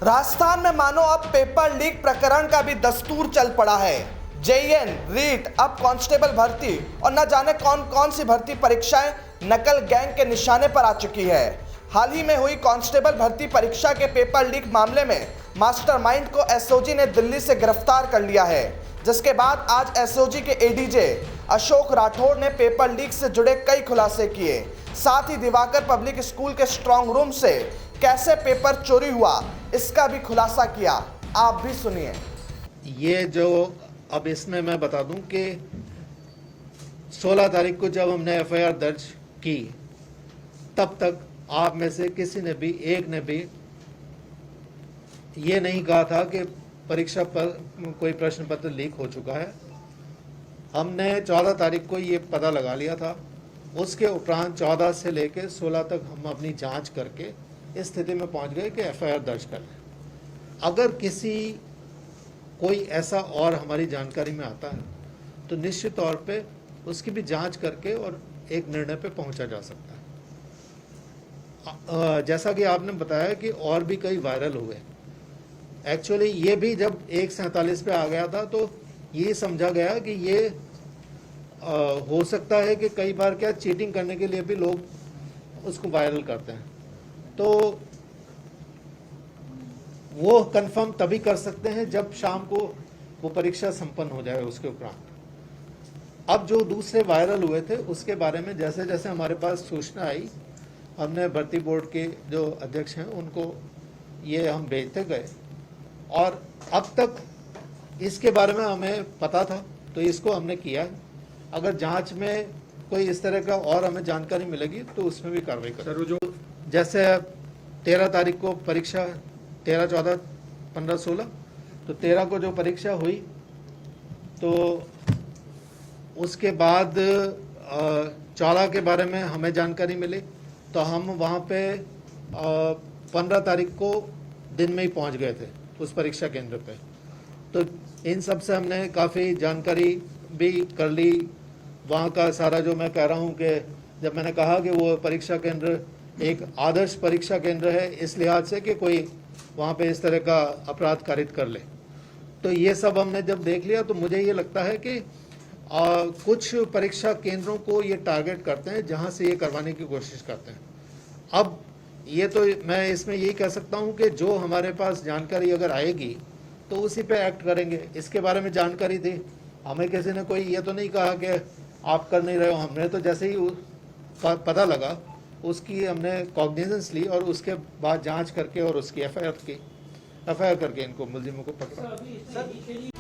राजस्थान में मानो अब पेपर लीक प्रकरण का भी दस्तूर चल पड़ा है। जेईएन, रीट, अब कांस्टेबल भर्ती और न जाने कौन कौन सी भर्ती परीक्षाएं नकल गैंग के निशाने पर आ चुकी है। हाल ही में हुई कांस्टेबल भर्ती परीक्षा के पेपर लीक मामले में मास्टरमाइंड को एसओजी ने दिल्ली से गिरफ्तार कर लिया है, जिसके बाद आज एसओजी के एडीजे अशोक राठौड़ ने पेपर लीक से जुड़े कई खुलासे किए। साथ ही दिवाकर पब्लिक स्कूल के स्ट्रांग रूम से कैसे पेपर चोरी हुआ इसका भी खुलासा किया। आप भी सुनिए। ये जो अब इसमें मैं बता दूं कि 16 तारीख को जब हमने एफआईआर दर्ज की तब तक आप में से किसी ने भी एक ने भी ये नहीं कहा था कि परीक्षा पर कोई प्रश्न पत्र लीक हो चुका है। हमने 14 तारीख को ये पता लगा लिया था। उसके उपरांत 14 से लेकर 16 तक हम अपनी जांच करके इस स्थिति में पहुंच गए कि एफआईआर दर्ज कर लें। अगर कोई ऐसा और हमारी जानकारी में आता है तो निश्चित तौर पे उसकी भी जांच करके और एक निर्णय पे पहुंचा जा सकता है। जैसा कि आपने बताया कि और भी कई वायरल हुए। एक्चुअली ये भी जब 147 पे आ गया था तो ये समझा गया कि ये हो सकता है कि कई बार क्या चीटिंग करने के लिए भी लोग उसको वायरल करते हैं, तो वो कंफर्म तभी कर सकते हैं जब शाम को वो परीक्षा संपन्न हो जाए। उसके उपरांत अब जो दूसरे वायरल हुए थे उसके बारे में जैसे जैसे हमारे पास सूचना आई, हमने भर्ती बोर्ड के जो अध्यक्ष हैं उनको ये हम भेजते गए और अब तक इसके बारे में हमें पता था तो इसको हमने किया है। अगर जांच में कोई इस तरह का और हमें जानकारी मिलेगी तो उसमें भी कार्रवाई करेंगे। जैसे 13 तारीख को परीक्षा, 13, 14, 15, 16, तो 13 को जो परीक्षा हुई तो उसके बाद 14 के बारे में हमें जानकारी मिली तो हम वहाँ पे 15 तारीख को दिन में ही पहुँच गए थे उस परीक्षा केंद्र पे। तो इन सब से हमने काफ़ी जानकारी भी कर ली। वहाँ का सारा जो मैं कह रहा हूँ कि जब मैंने कहा कि वो परीक्षा केंद्र एक आदर्श परीक्षा केंद्र है इस लिहाज से कि कोई वहाँ पे इस तरह का अपराध कारित कर ले, तो ये सब हमने जब देख लिया तो मुझे ये लगता है कि कुछ परीक्षा केंद्रों को ये टारगेट करते हैं जहाँ से ये करवाने की कोशिश करते हैं। अब ये तो मैं इसमें यही कह सकता हूँ कि जो हमारे पास जानकारी अगर आएगी तो उसी पे एक्ट करेंगे। इसके बारे में जानकारी थी, हमें किसी ने कोई ये तो नहीं कहा कि आप कर नहीं रहे हो। हमने तो जैसे ही पता लगा उसकी हमने कॉग्निजेंस ली और उसके बाद जांच करके और उसकी एफआईआर करके इनको मुलजिमों को पकड़ा।